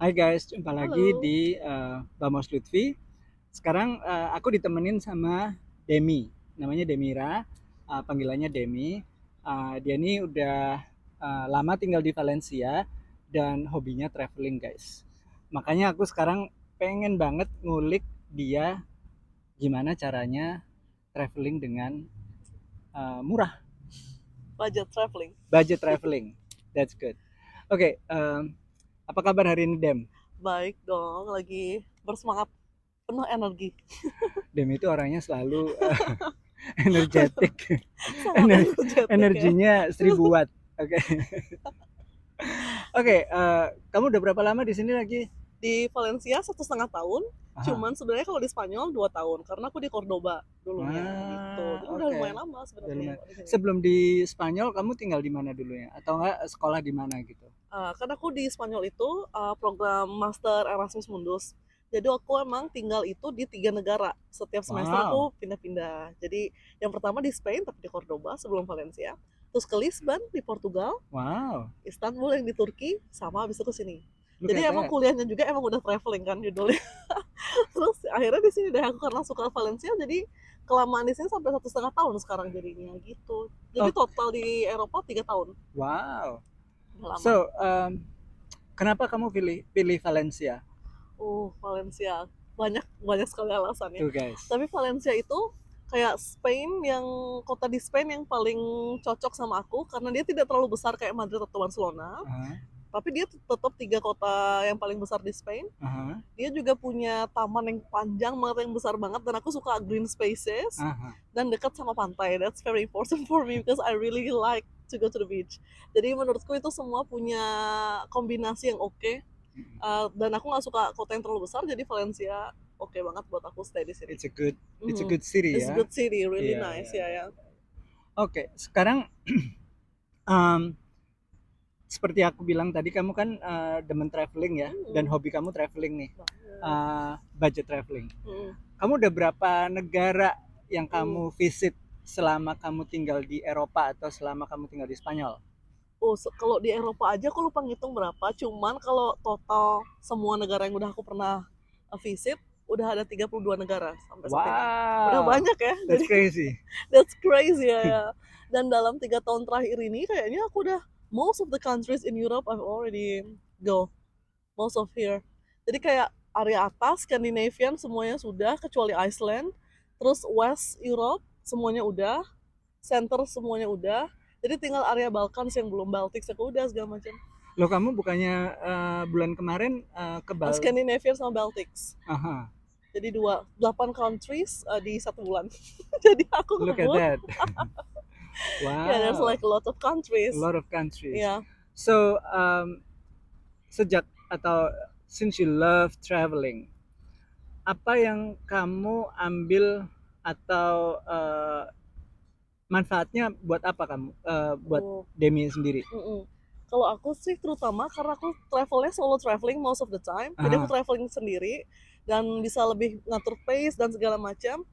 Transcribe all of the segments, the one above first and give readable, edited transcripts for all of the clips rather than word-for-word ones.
Hai guys, jumpa lagi Halo. di Bamos Lutfi. Sekarang aku ditemenin sama Demi, namanya Demira, panggilannya Demi. Dia ini udah lama tinggal di Valencia dan hobinya traveling guys. Makanya aku sekarang pengen banget ngulik dia gimana caranya traveling dengan murah, Budget traveling. budget traveling. That's good. Oke, apa kabar hari ini Dem? Baik dong, lagi bersemangat, penuh energi. Dem itu orangnya selalu energetik. Sangat energetik ya. Energinya 1000 watt. Oke. Oke, kamu udah berapa lama di sini lagi? Di Valencia 1,5 tahun, Aha. cuman sebenarnya kalau di Spanyol 2 tahun, karena aku di Cordoba dulunya gitu. Wah, Jadi udah oke. lumayan lama Udah sebenarnya lumayan. kalau di sini. Sebelum di Spanyol kamu tinggal di mana dulunya? Atau enggak sekolah di mana gitu? Kan aku di Spanyol itu program Master Erasmus Mundus. Jadi aku emang tinggal itu di 3 negara. Setiap semester Wow. aku pindah-pindah. Jadi yang pertama di Spain, tapi di Cordoba sebelum Valencia. Terus ke Lisbon di Portugal, Wow. Istanbul yang di Turki, sama habis itu ke sini. Look Jadi at emang that. kuliahnya juga emang udah traveling kan judulnya. Terus akhirnya di sini deh aku karena suka Valencia, jadi kelamaan di sini sampai 1,5 tahun sekarang jadinya gitu. Jadi Oh, total di Eropa 3 tahun, wow. udah lama. So, kenapa kamu pilih pilih Valencia? Valencia banyak banyak sekali alasannya. Tuh guys. Tapi Valencia itu kayak Spain, yang kota di Spain yang paling cocok sama aku karena dia tidak terlalu besar kayak Madrid atau Barcelona. Aha, Tapi dia tetap 3 kota yang paling besar di Spain. aha, Dia juga punya taman yang panjang banget, yang besar banget, dan aku suka green spaces aha. dan dekat sama pantai. That's very important for me because I really like to go to the beach. Jadi menurutku itu semua punya kombinasi yang oke. Dan aku nggak suka kota yang terlalu besar, jadi Valencia oke banget buat aku stay di sini. It's a Mhm. good city It's a ya. good city, really Iya, nice iya, ya, iya. ya. Oke, sekarang um, seperti aku bilang tadi, kamu kan demen traveling ya, dan Hmm, hobi kamu traveling nih, banget. budget traveling. Hmm. Kamu udah berapa negara yang Hmm. kamu visit selama kamu tinggal di Eropa atau selama kamu tinggal di Spanyol? Kalau di Eropa aja aku lupa ngitung berapa, cuman kalau total semua negara yang udah aku pernah visit, udah ada 32 negara sampai saat ini. Udah Wow, banyak ya, that's jadi crazy. that's crazy ya, ya. Dan dalam 3 tahun terakhir ini kayaknya aku udah most of the countries in Europe I've already go, most of here. Jadi kayak area atas Scandinavian semuanya sudah kecuali Iceland, terus West Europe semuanya udah, center semuanya udah. Jadi tinggal area Balkans yang belum, Baltic aku udah segala macam. Loh, kamu bukannya bulan kemarin ke Scandinavian sama Baltics. Aha, Jadi 8 countries di 1 bulan. Jadi aku look at ngebut. that. Yeah, there's Wow, like a lot of a countries. lot of countries. Yeah. So, sejak atau since you love traveling, apa yang kamu ambil atau manfaatnya buat apa kamu, buat Oh. Demi sendiri? Mm-mm. Kalau aku sih terutama karena aku travelnya solo traveling most of the time. Jadi aku Aha. traveling sendiri dan bisa lebih ngatur pace dan segala macam.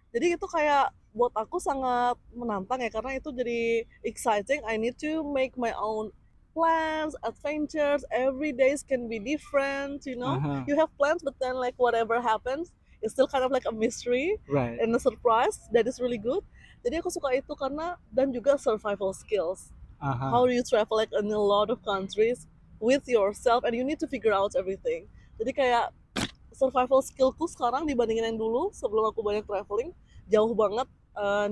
Jadi itu kayak buat aku sangat menantang ya, karena itu jadi exciting. I need to make my own plans, adventures. Every days can be different, you know. Aha. You have plans, but then like whatever happens, it's still kind of like a mystery Right. and a surprise that is really good. Jadi aku suka itu karena, dan juga survival skills. How Aha. do you travel like in a lot of countries with yourself and you need to figure out everything. Jadi kayak survival skillku sekarang dibandingin yang dulu sebelum aku banyak traveling jauh banget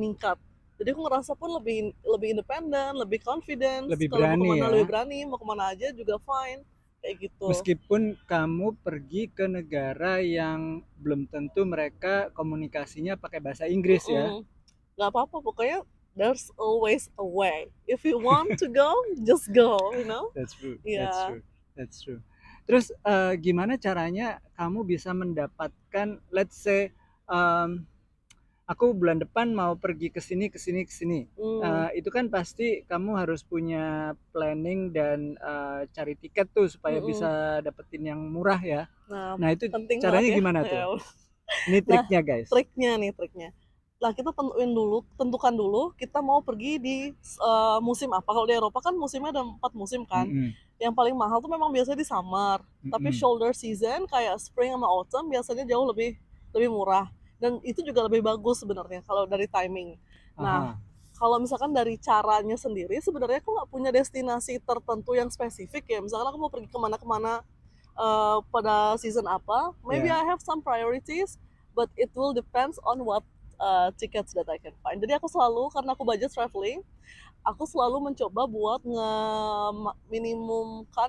ningkat. Jadi aku ngerasa pun lebih lebih independen, lebih confidence. Lebih Kalau mau berani kemana ya. lebih berani, mau kemana aja juga fine, kayak gitu. Meskipun kamu pergi ke negara yang belum tentu mereka komunikasinya pakai bahasa Inggris ya. Mm-mm. Gak apa-apa, pokoknya there's always a way. If you want to go, just go, you know? That's true. That's Yeah. true. That's true. Terus gimana caranya kamu bisa mendapatkan, let's say, um, aku bulan depan mau pergi ke sini, ke sini, ke sini. Hmm. Itu kan pasti kamu harus punya planning dan cari tiket tuh supaya Mm-mm. bisa dapetin yang murah ya. Nah, Nah, itu penting banget caranya ya. gimana tuh? Ya, Ini nah, triknya, guys. triknya. Lah kita tentukan dulu kita mau pergi di musim apa. Kalau di Eropa kan musimnya ada 4 musim kan. Mm-mm. Yang paling mahal tuh memang biasanya di summer, tapi Mm-mm. shoulder season kayak spring sama autumn biasanya jauh lebih lebih murah. Dan itu juga lebih bagus sebenarnya kalau dari timing. Nah, Aha. kalau misalkan dari caranya sendiri, sebenarnya aku nggak punya destinasi tertentu yang spesifik ya. Misalkan aku mau pergi kemana-kemana pada season apa, maybe Ya. I have some priorities, but it will depends on what tickets that I can find. Jadi aku selalu, karena aku budget traveling, aku selalu mencoba buat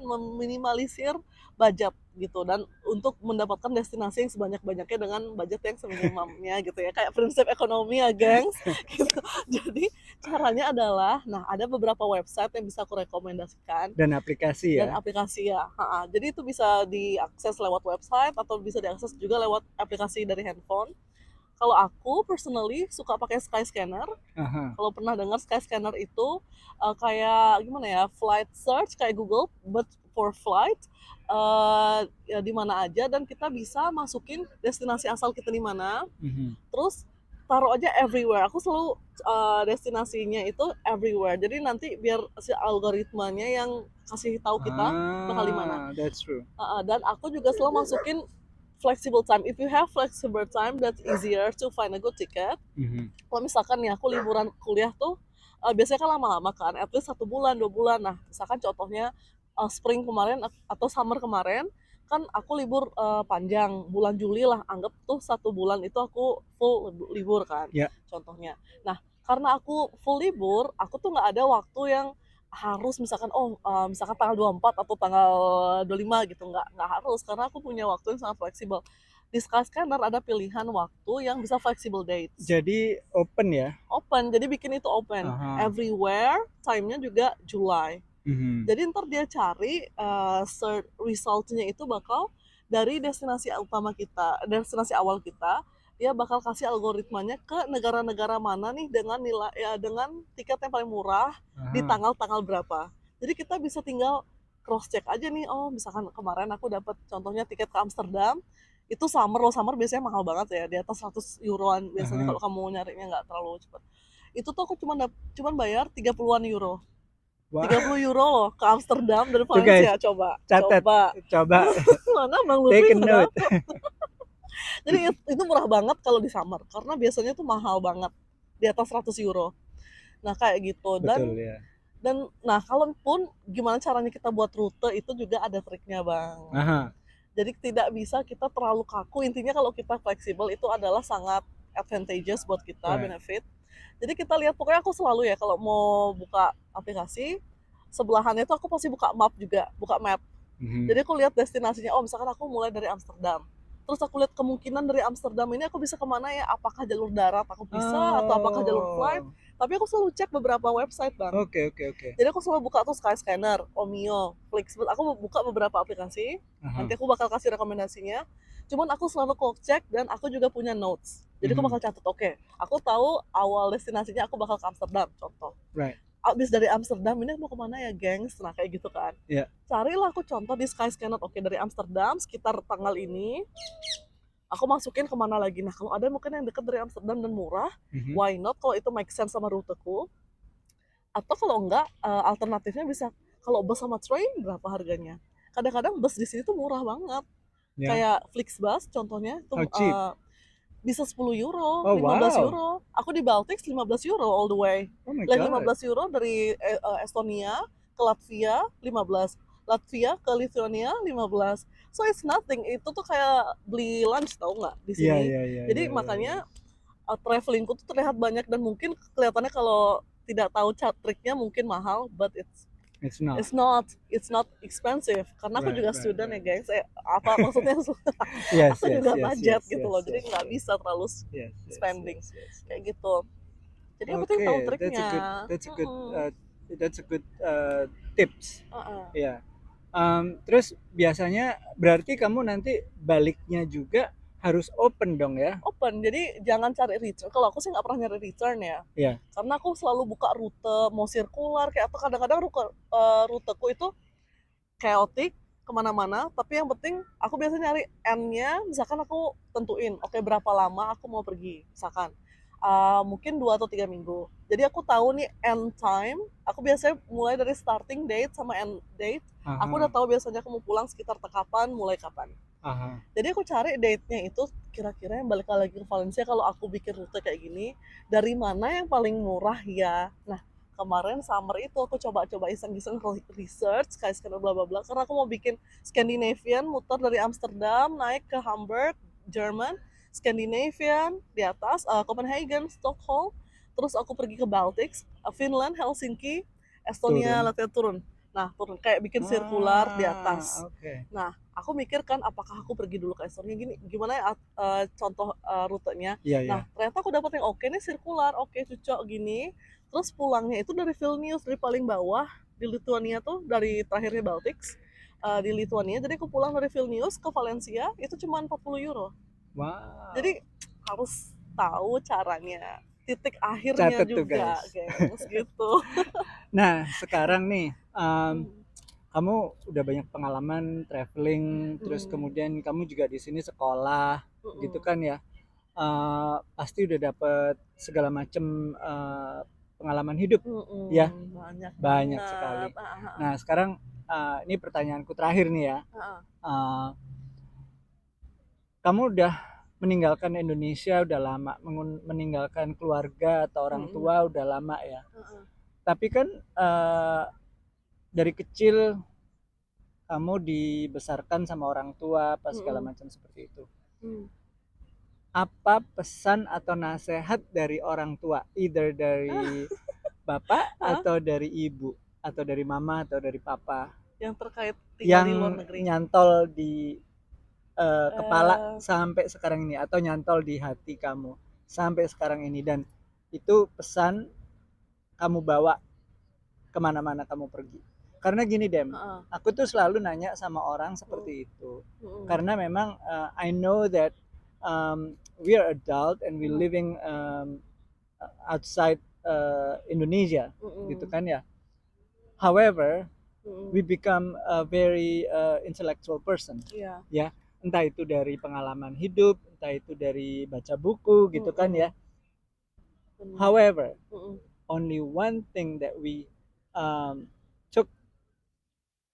meminimalisir budget gitu, dan untuk mendapatkan destinasi yang sebanyak-banyaknya dengan budget yang seminimumnya gitu ya, kayak prinsip ekonomi ya gengs gitu. Jadi caranya adalah, nah ada beberapa website yang bisa aku rekomendasikan Dan aplikasi dan ya. aplikasi ya. Jadi itu bisa diakses lewat website atau bisa diakses juga lewat aplikasi dari handphone. Kalau aku personally suka pakai Skyscanner. Aha. Kalau pernah dengar Skyscanner itu kayak gimana ya, flight search kayak Google but for flight, ya di mana aja, dan kita bisa masukin destinasi asal kita di mana, Mhm. terus taruh aja everywhere. Aku selalu destinasinya itu everywhere. Jadi nanti biar si algoritmanya yang kasih tahu kita bakal di mana. That's true. Dan aku juga selalu masukin flexible time. If you have flexible time, that's easier to find a good ticket. Mhm. Kalau misalkan nih aku liburan kuliah tuh biasanya kan lama-lama kan, at least 1 bulan 2 bulan. Nah misalkan contohnya spring kemarin atau summer kemarin, kan aku libur panjang bulan Juli lah, anggap tuh 1 bulan itu aku full libur kan Ya. contohnya. Nah karena aku full libur, aku tuh nggak ada waktu yang harus misalkan misalkan tanggal 24 atau tanggal 25 gitu, nggak harus, karena aku punya waktu yang sangat fleksibel. Di Skyscanner ada pilihan waktu yang bisa flexible dates. Jadi open ya. Open, jadi bikin itu open. Aha. Everywhere, time-nya juga July. Mhm. Jadi ntar dia cari search resultnya itu bakal dari destinasi utama kita, destinasi awal kita, dia bakal kasih algoritmanya ke negara-negara mana nih dengan nilai ya, dengan tiket yang paling murah di Aha. tanggal-tanggal berapa. Jadi kita bisa tinggal cross check aja nih, oh misalkan kemarin aku dapat contohnya tiket ke Amsterdam, itu summer loh, summer biasanya mahal banget ya, di atas 100 euroan biasanya Aha. kalau kamu nyarinya nggak terlalu cepat. Itu tuh aku cuman bayar 30-an euro. Wah, 30 euro loh ke Amsterdam dari tuh guys, Valencia, coba, catat, coba. coba Mana Bang Lutfi take a nggak note. dapet. Jadi itu murah banget kalau di summer, karena biasanya tuh mahal banget, di atas 100 euro. Nah kayak gitu, Betul dan ya. nah kalaupun gimana caranya kita buat rute itu juga ada triknya Bang. Aha. Jadi tidak bisa kita terlalu kaku, intinya kalau kita fleksibel itu adalah sangat advantageous buat kita, Right. benefit. Jadi kita lihat, pokoknya aku selalu ya kalau mau buka aplikasi, sebelahannya tuh aku pasti buka map juga, buka map. Mhm. Jadi aku lihat destinasinya, oh misalkan aku mulai dari Amsterdam. Terus aku lihat kemungkinan dari Amsterdam ini aku bisa kemana ya, apakah jalur darat aku bisa, atau apakah jalur flight. Oh. Tapi aku selalu cek beberapa website Bang. Oke, oke, oke. Jadi aku selalu buka tuh Skyscanner, Omio, Flixbus, aku buka beberapa aplikasi, Aha. nanti aku bakal kasih rekomendasinya. Cuman aku selalu cek dan aku juga punya notes. Jadi aku Mhm. bakal catat, oke, aku tahu awal destinasinya aku bakal ke Amsterdam, contoh. Right. Abis dari Amsterdam ini mau kemana ya gengs, nah kayak gitu kan. Ya. Carilah aku contoh di Skyscanner, oke dari Amsterdam sekitar tanggal ini, aku masukin kemana lagi. Nah kalau ada mungkin yang deket dari Amsterdam dan murah, Mhm. why not, kalau itu make sense sama ruteku. Atau kalau enggak, alternatifnya bisa, kalau bus sama train berapa harganya. Kadang-kadang bus di sini tuh murah banget. Ya. Kayak Flixbus contohnya tuh How cheap? bisa 10 euro, Oh 15 wow. euro. Aku di Baltics 15 euro all the way. Oh my Dan god. 15 euro dari Estonia ke Latvia 15. Latvia ke Lithuania 15. So it's nothing. Itu tuh kayak beli lunch tau nggak di Iya, sini. iya, iya, Jadi iya, makanya iya. travelingku tuh terlihat banyak, dan mungkin kelihatannya kalau tidak tahu triknya mungkin mahal, but It's not. it's not expensive, karena aku Right, juga right, student ya right. guys, apa maksudnya, Yes, aku yes, juga yes, budget yes, gitu yes, loh, jadi yes, nggak yes. bisa terlalu Yes, yes, spending yes, yes, yes. kayak gitu. Jadi yang penting tahu Okay, triknya. that's a good tips. Uh-uh. Ya. Terus biasanya berarti kamu nanti baliknya juga harus open dong ya? Open, jadi jangan cari return. Kalau aku sih nggak pernah nyari return ya, Iya. karena aku selalu buka rute mau sirkular kayak, atau kadang-kadang ruteku itu chaotic kemana-mana, tapi yang penting aku biasanya nyari end-nya. Misalkan aku tentuin, oke berapa lama aku mau pergi, misalkan mungkin 2 atau 3 minggu. Jadi aku tahu nih end time. Aku biasanya mulai dari starting date sama end date. Aku udah Aha, tahu biasanya aku mau pulang sekitar kapan, mulai kapan. aha. Jadi aku cari date-nya itu kira-kira yang balik lagi ke Valencia kalau aku bikin rute kayak gini, dari mana yang paling murah ya. Nah, kemarin summer itu aku coba-coba iseng-iseng research kayak sekarang bla bla bla karena aku mau bikin Scandinavian muter dari Amsterdam naik ke Hamburg, Jerman, Scandinavian di atas Copenhagen, Stockholm, terus aku pergi ke Baltics, Finland, Helsinki, Estonia, Turun. Latvia turun. Nah, turun kayak bikin sirkular di atas. Oke. Nah, aku mikir kan apakah aku pergi dulu ke Estonia gini gimana ya contoh rutenya. Iya, Nah, iya. ternyata aku dapat yang oke nih sirkular, oke cocok gini. Terus pulangnya itu dari Vilnius, dari paling bawah di Lithuania tuh, dari terakhirnya Baltics di Lithuania. Jadi aku pulang dari Vilnius ke Valencia itu cuma 40 euro. Jadi Wow. harus tahu caranya, titik akhirnya Catet tuh juga, guys. gengs gitu. Nah, sekarang nih, Hmm, kamu udah banyak pengalaman traveling, terus hmm, kemudian kamu juga di sini sekolah, gitu hmm, kan ya? Pasti udah dapet segala macem pengalaman hidup, ya, banyak banyak banget. sekali. Nah, sekarang ini pertanyaanku terakhir nih ya. Ah, Eh, Kamu udah meninggalkan Indonesia udah lama, meninggalkan keluarga atau orang mm, tua udah lama ya. ah, Tapi kan eh, dari kecil kamu dibesarkan sama orang tua apa segala mm, macam seperti itu. mm. Apa pesan atau nasihat dari orang tua, either dari bapak Hah? atau dari ibu atau dari mama atau dari papa Yang terkait tinggal di luar yang negeri. nyantol di kepala Eh, sampai sekarang ini atau nyantol di hati kamu sampai sekarang ini dan itu pesan kamu bawa kemana-mana kamu pergi karena gini Dem, ah, aku tuh selalu nanya sama orang mm, seperti itu mm, karena memang I know that we are adult and we mm, living outside Indonesia gitu mm, kan ya. However, we mm. become a very intellectual person, Iya, ya. Entah itu dari pengalaman hidup, entah itu dari baca buku gitu kan ya. mm, benar. However, Mm. only one thing that we um, took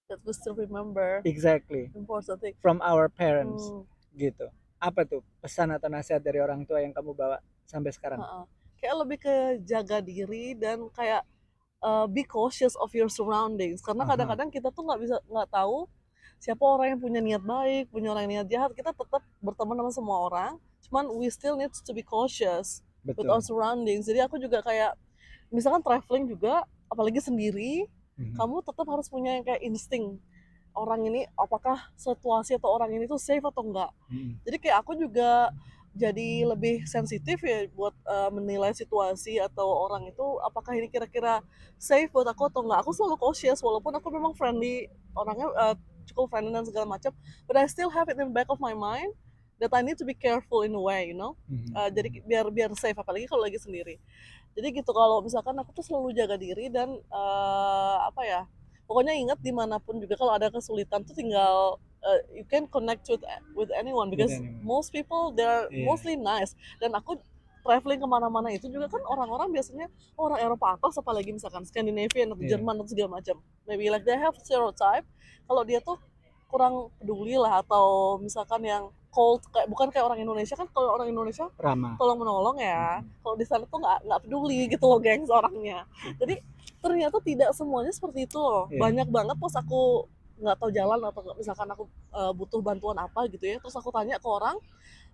That we still remember exactly important thing. from our parents Mm, gitu. Apa tuh pesan atau nasihat dari orang tua yang kamu bawa sampai sekarang? ah. Kayak lebih ke jaga diri dan kayak be cautious of your surroundings karena Aha. kadang-kadang kita tuh nggak tahu siapa orang yang punya niat baik, punya orang yang niat jahat. Kita tetap berteman sama semua orang, cuman we still need to be cautious with our Betul. surroundings. Jadi aku juga kayak misalkan traveling juga, apalagi sendiri, Mhm. kamu tetap harus punya yang kayak insting orang ini apakah situasi atau orang ini tuh safe atau enggak. Mhm. Jadi kayak aku juga jadi lebih sensitif ya buat menilai situasi atau orang itu apakah ini kira-kira safe buat aku atau enggak. Aku selalu cautious walaupun aku memang friendly, orangnya cukup friendly dan segala macam, but I still have it in the back of my mind that I need to be careful in a way, you know. Mhm. Jadi biar biar safe apalagi kalau lagi sendiri. Jadi gitu kalau misalkan aku tuh selalu jaga diri dan apa ya, pokoknya ingat dimanapun juga kalau ada kesulitan tuh tinggal you can connect with anyone With because anyone. most people they're Iya. mostly nice. Dan aku traveling kemana-mana itu juga kan orang-orang biasanya orang Eropa atas apalagi misalkan Scandinavian atau Iya. Jerman atau segala macam, maybe like they have stereotype kalau dia tuh kurang peduli lah atau misalkan yang cold kayak bukan kayak orang Indonesia kan. Kalau orang Indonesia Ramah. tolong menolong ya, Mhm. kalau di sana tuh nggak peduli gitu loh gengs orangnya. Jadi ternyata tidak semuanya seperti itu loh. Iya. Banyak banget pas aku nggak tahu jalan atau misalkan aku butuh bantuan apa gitu ya, terus aku tanya ke orang.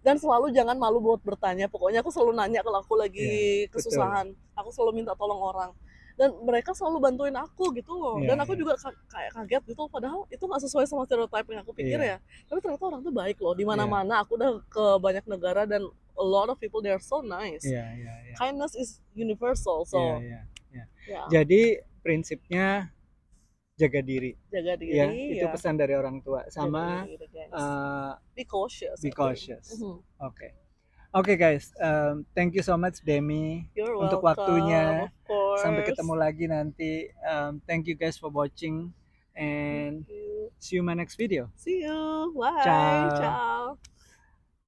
Dan selalu jangan malu buat bertanya, pokoknya aku selalu nanya kalau aku Iya. lagi Betul. kesusahan, aku selalu minta tolong orang dan mereka selalu bantuin aku gitu loh. Iya, Dan aku iya. juga kayak kaget gitu padahal itu nggak sesuai sama stereotype yang aku pikir Iya. ya, tapi ternyata orang tuh baik loh di Iya. mana-mana. Aku udah ke banyak negara dan a lot of people they are so nice. Iya, iya, iya. Kindness is universal, Iya, so iya, iya. ya, Jadi prinsipnya jaga diri. jaga Ya, diri itu ya, pesan dari orang tua. jaga Sama diri gengs, uh, be cautious be I think. cautious. Oke. Oke guys, thank you so much Demi You're untuk welcome, waktunya. of Sampai course. ketemu lagi nanti. Thank you guys for watching Thank and you. see you in my next video. See you. Bye. Ciao. Ciao.